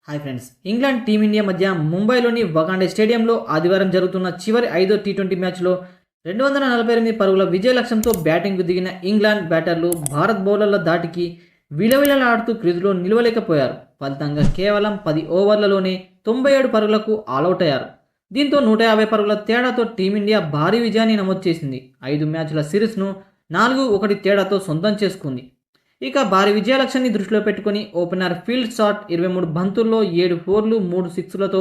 Hi friends, England team India మధ్య ముంబైలోని వకాండే స్టేడియంలో ఆదివారం జరుగుతున్న చివరి 5వ టీ20 మ్యాచ్లో 248 పరుగుల విజయ లక్ష్యంతో బ్యాటింగ్కు దిగిన ఇంగ్లాండ్ బ్యాటర్లు భారత్ బౌలర్ల దాటికి విలవిలలాడుతూ క్రీజులో నిలవలేకపోయారు. ఫలితంగా కేవలం 10 ఓవర్లలోనే 97 పరుగులకు ఆలౌట్ అయ్యారు. దీంతో 150 పరుగుల తేడాతో టీమిండియా భారీ విజయాన్ని నమోదు చేసింది. 5 మ్యాచ్ల సిరీస్ను 4-1 తేడాతో సొంతం చేసుకుంది. ఇక భారీ విజయ లక్ష్యాన్ని దృష్టిలో పెట్టుకుని ఓపెనర్ ఫీల్డ్ షాట్ 23 బంతుల్లో 7 ఫోర్లు 3 సిక్స్లతో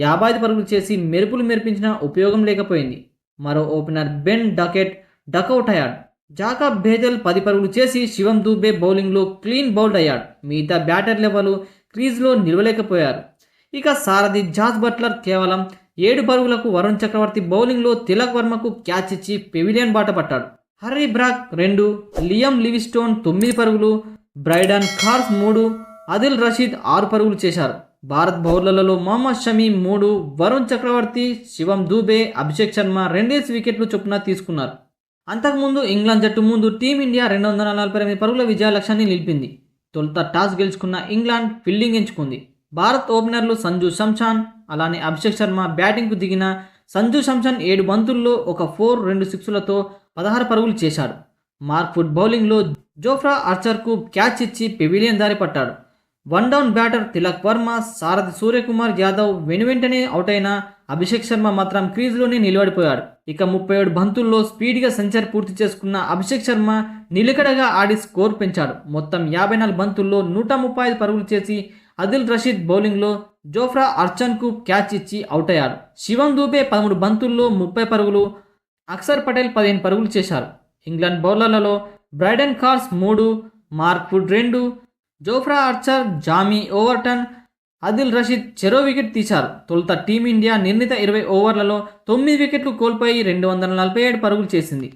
55 పరుగులు చేసి మెరుపులు మెరిపించిన ఉపయోగం లేకపోయింది. మరో ఓపెనర్ బెన్ డకెట్ డకౌట్ అయ్యాడు. జాకబ్ బేజల్ 10 పరుగులు చేసి శివం దూబే బౌలింగ్లో క్లీన్ బౌల్డ్ అయ్యాడు. మిగతా బ్యాటర్లు ఎవరు క్రీజ్లో నిలవలేకపోయారు. ఇక సారథి జాస్ బట్లర్ కేవలం 7 పరుగులకు వరుణ్ చక్రవర్తి బౌలింగ్లో తిలక్ వర్మకు క్యాచ్ ఇచ్చి పెవిలియన్ బాట పట్టాడు. హర్రీ బ్రాక్ 2, లియం లివిస్టోన్ 9 పరుగులు, బ్రైడన్ కార్స్ 3, అదిల్ రషీద్ 6 పరుగులు చేశారు. భారత్ బౌలర్లలో మొహమ్మద్ షమీ 3, వరుణ్ చక్రవర్తి, శివం దూబే, అభిషేక్ శర్మ 2 వికెట్లు చొప్పున తీసుకున్నారు. అంతకుముందు ఇంగ్లాండ్ జట్టు ముందు టీమిండియా 248 పరుగుల విజయ లక్ష్యాన్ని నిలిపింది. తొలుత టాస్ గెలుచుకున్న ఇంగ్లాండ్ ఫీల్డింగ్ ఎంచుకుంది. భారత్ ఓపెనర్లు సంజు శాంసన్ అలానే అభిషేక్ శర్మ బ్యాటింగ్కు దిగిన సంజు శాంసన్ 7 బంతుల్లో 1 ఫోర్ 2 సిక్స్లతో 16 పరుగులు చేశాడు. మార్క్వుడ్ బౌలింగ్లో జోఫ్రా ఆర్చర్కు క్యాచ్ ఇచ్చి పెవిలియన్ దారి పట్టాడు. One down batter Tilak Varma, సారథి సూర్యకుమార్ యాదవ్ వెనువెంటనే అవుట్ అయిన అభిషేక్ శర్మ మాత్రం క్రీజ్లోనే నిలబడిపోయాడు. ఇక 37 బంతుల్లో స్పీడ్గా సెంచరీ పూర్తి చేసుకున్న అభిషేక్ శర్మ నిలకడగా ఆడి స్కోర్ పెంచాడు. మొత్తం 54 బంతుల్లో 135 పరుగులు చేసి అదిల్ రషీద్ బౌలింగ్లో జోఫ్రా ఆర్చర్కు క్యాచ్ ఇచ్చి అవుట్ అయ్యాడు. శివం దూబే 13 బంతుల్లో 30 పరుగులు, అక్షర్ పటేల్ 15 పరుగులు చేశారు. ఇంగ్లాండ్ బౌలర్లలో Brydon Carse 3, Mark Wood 2, Jofra Archer, Jamie Overton, Adil Rashid చెరో వికెట్ తీశారు. తొలుత టీమిండియా నిర్ణీత 20 ఓవర్లలో 9 వికెట్లు కోల్పోయి 247 పరుగులు చేసింది.